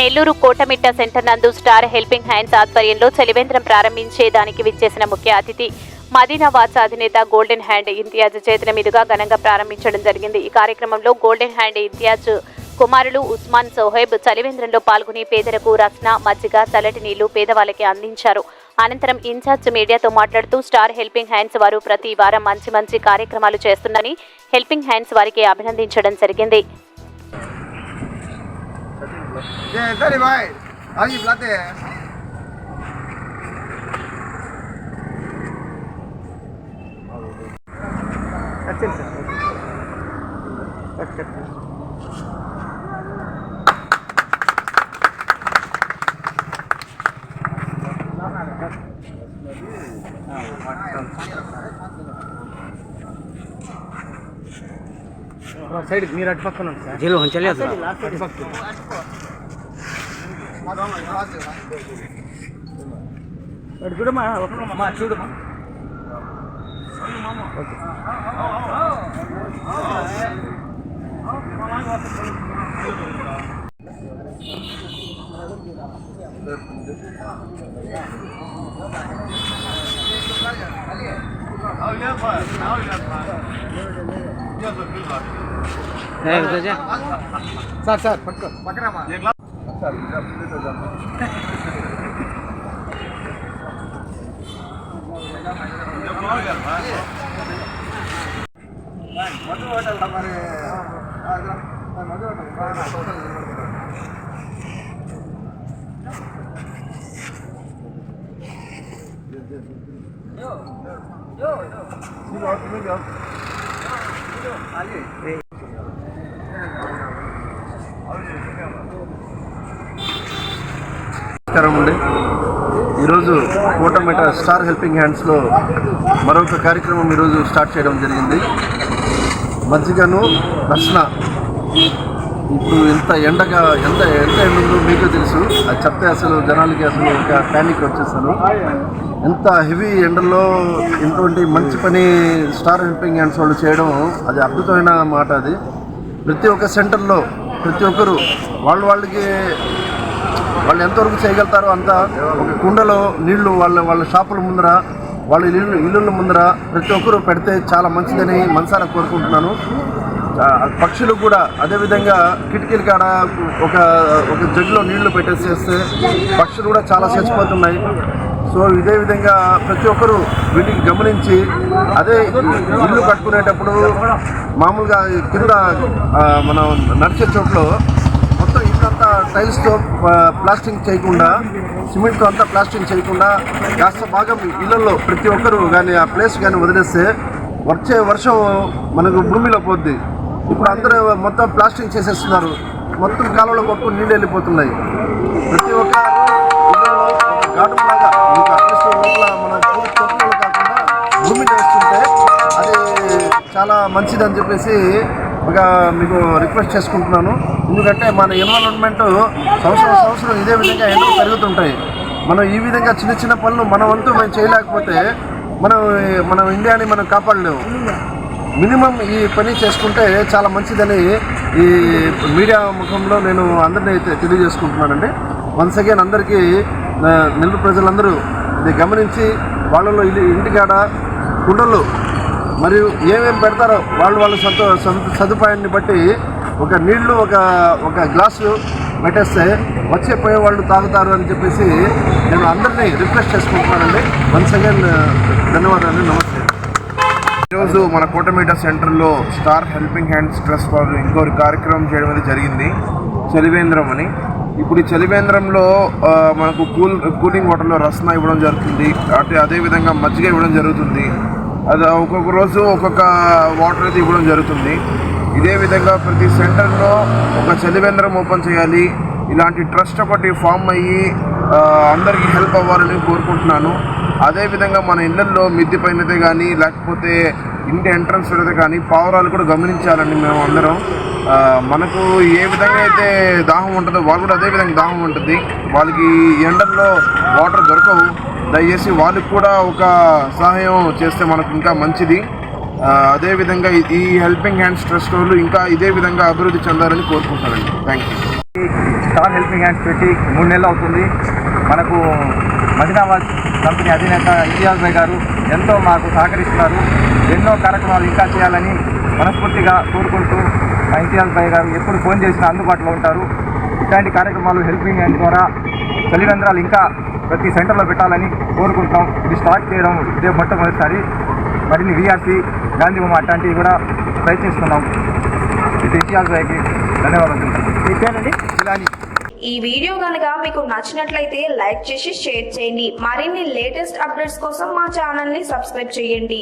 Nellore Kotamitta centre నందు star helping hands ఆధ్వర్యంలో చలివేంద్రం ప్రారంభించేదానికి విచ్చేసిన ముఖ్య అతిథి మదీనా వాచ్ అధినేత గోల్డెన్ హ్యాండ్ ఇంతియాజ్ చేతుల మీదుగా ఘనంగా ప్రారంభించడం జరిగింది. ఈ కార్యక్రమంలో గోల్డెన్ హ్యాండ్ ఇంతియాజ్ కుమారులు ఉస్మాన్ సోహెబ్ చలివేంద్రంలో పాల్గొని పేదలకు రస్న, మజ్జిగ, చల్లటి నీళ్లు పేదవాళ్ళకి అందించారు. అనంతరం ఇన్ఛార్జ్ మీడియాతో మాట్లాడుతూ స్టార్ హెల్పింగ్ హ్యాండ్స్ వారు ప్రతి వారం మంచి కార్యక్రమాలు చేస్తున్నారని హెల్పింగ్ హ్యాండ్స్ వారికి అభినందించడం జరిగింది. సైడ్ మీరు అటు పక్కన సార్ జీలో ఉంచలేదు అటు పక్క చూడమ్మా చూడమ్మా సార్ పట్టుకో పక్కనమ్మా నమస్కారం అండి. ఈరోజు కోటమిట్ట స్టార్ హెల్పింగ్ హ్యాండ్స్లో మరొక కార్యక్రమం ఈరోజు స్టార్ట్ చేయడం జరిగింది. మజ్జిగను రస్న. ఇప్పుడు ఎంత ఎండ ఉందో మీకు తెలుసు. అది చెప్తే అసలు జనాలకి అసలు ఒక ప్యానిక్ వచ్చేస్తారు. ఎంత హెవీ ఎండల్లో ఇటువంటి మంచి పని స్టార్ హెల్పింగ్ హ్యాండ్స్ వాళ్ళు చేయడం అది అద్భుతమైన మాట. అది ప్రతి ఒక్క సెంటర్లో ప్రతి ఒక్కరు వాళ్ళకి వాళ్ళు ఎంతవరకు చేయగలుగుతారో అంత ఒక కుండలో నీళ్లు వాళ్ళ షాపుల ముందర వాళ్ళ ఇళ్ళ ముందర ప్రతి ఒక్కరు పెడితే చాలా మంచిదని మనసారా కోరుకుంటున్నాను. పక్షులు కూడా అదేవిధంగా కిటికీల కాడ ఒక జగ్గులో నీళ్లు పెట్టేసేస్తే పక్షులు కూడా చాలా చచ్చిపోతున్నాయి. సో ఇదే విధంగా ప్రతి ఒక్కరు వీటికి గమనించి అదే ఇల్లు కట్టుకునేటప్పుడు మామూలుగా కింద మనం నడిచే చోట్లో మొత్తం ఇల్లంతా టైల్స్తో ప్లాస్టింగ్ చేయకుండా, సిమెంట్తో అంతా ప్లాస్టింగ్ చేయకుండా కాస్త భాగం ఇళ్లలో ప్రతి ఒక్కరు కానీ ఆ ప్లేస్ కానీ వదిలేస్తే వచ్చే వర్షం మనకు భూమిలో పోద్ది. ఇప్పుడు అందరూ మొత్తం ప్లాస్టింగ్ చేసేస్తున్నారు. మొత్తం కాలంలో కొట్టుకుని నీళ్ళు వెళ్ళిపోతున్నాయి. ప్రతి ఒక్క ఇళ్లలో గార్డెన్ లాగా అట్లీస్ట్ లోపల మన తోటలో కాకుండా భూమిలో వేస్తుంటే అది చాలా మంచిదని చెప్పేసి మీకు రిక్వెస్ట్ చేసుకుంటున్నాను. ఎందుకంటే మన ఎన్విరాన్మెంట్ సంవత్సరం ఇదే విధంగా ఎండలు పెరుగుతుంటాయి. మనం ఈ విధంగా చిన్న పనులు మన వంతు మేము చేయలేకపోతే మనం ఇండియాని మనం కాపాడలేము. మినిమం ఈ పని చేసుకుంటే చాలా మంచిదని ఈ మీడియా ముఖంలో నేను అందరినీ అయితే తెలియజేసుకుంటున్నానండి. వన్స్ అగైన్ అందరికీ నెల్లూరు ప్రజలందరూ ఇది గమనించి వాళ్ళలో ఇంటికాడ కుండలు మరియు ఏమేమి పెడతారో వాళ్ళ సదుపాయాన్ని బట్టి ఒక నీళ్లు ఒక గ్లాసు పెట్టేస్తే వచ్చే పోయే వాళ్ళు తాగుతారు అని చెప్పేసి నేను అందరినీ రిక్వెస్ట్ చేసుకుంటున్నానండి. వన్స్ అగైన్ ధన్యవాదాలు. నమస్తే. ఈరోజు మన కోటమిట్ట సెంటర్లో స్టార్ హెల్పింగ్ హ్యాండ్స్ ట్రస్ట్ వాళ్ళు ఇంకొక కార్యక్రమం చేయడం అనేది జరిగింది, చలివేంద్రం అని. ఇప్పుడు ఈ చలివేంద్రంలో మనకు కూలింగ్ వాటర్లో రస్న ఇవ్వడం జరుగుతుంది. అదేవిధంగా మజ్జిగ ఇవ్వడం జరుగుతుంది. అది ఒక్కొక్క రోజు ఒక్కొక్క వాటర్ అయితే ఇవ్వడం జరుగుతుంది. ఇదే విధంగా ప్రతి సెంటర్లో ఒక చలివేంద్రం ఓపెన్ చేయాలి. ఇలాంటి ట్రస్ట్ ఒకటి ఫామ్ అయ్యి అందరికీ హెల్ప్ అవ్వాలని కోరుకుంటున్నాను. అదేవిధంగా మన ఇళ్లల్లో మిద్దె పైనదే కానీ లేకపోతే ఇంటి ఎంట్రన్స్ అయితే కానీ పావురాలు కూడా గమనించాలండి. మేము అందరం మనకు ఏ విధంగా అయితే దాహం ఉంటుందో వాళ్ళు కూడా అదే విధంగా దాహం ఉంటుంది. వాళ్ళకి ఎండల్లో వాటర్ దొరకవు. దయచేసి వాళ్ళకి కూడా ఒక సహాయం చేస్తే మనకు ఇంకా మంచిది. అదేవిధంగా ఈ హెల్పింగ్ హ్యాండ్స్ ట్రస్ట్ వాళ్ళు ఇంకా ఇదే విధంగా అభివృద్ధి చెందాలని కోరుకుంటారండి. Thank you. Star helping hands పెట్టి 3 నెలలు అవుతుంది. మనకు మదీనావాజ్ కంపెనీ అధినేత ఇంతియాజ్ భాయ్ గారు ఎంతో మాకు సహకరిస్తున్నారు. ఎన్నో కార్యక్రమాలు ఇంకా చేయాలని మనస్ఫూర్తిగా కోరుకుంటూ ఇంతియాజ్ భాయ్ గారు ఎప్పుడు ఫోన్ చేసినా అందుబాటులో ఉంటారు. ఇట్లాంటి కార్యక్రమాలు హెల్పింగ్ హ్యాండ్ ద్వారా చలివేంద్రాలు ఇంకా ప్రతి సెంటర్లో పెట్టాలని కోరుకుంటున్నాం. ఇది స్టార్ట్ చేయడం ఇదే మొట్టమొదటిసారి. మరిన్ని వీఆర్సీ గాంధీ బొమ్మ అట్లాంటివి కూడా ప్రయత్నిస్తున్నాం. ఇది ఇంతియాజ్ భాయ్కి ధన్యవాదాలు. మీ పేరండి? జిలానీ. ఈ వీడియో కనుక మీకు నచ్చినట్లయితే లైక్ చేసి షేర్ చేయండి. మరిన్ని లేటెస్ట్ అప్డేట్స్ కోసం మా ఛానల్ ని సబ్స్క్రైబ్ చేయండి.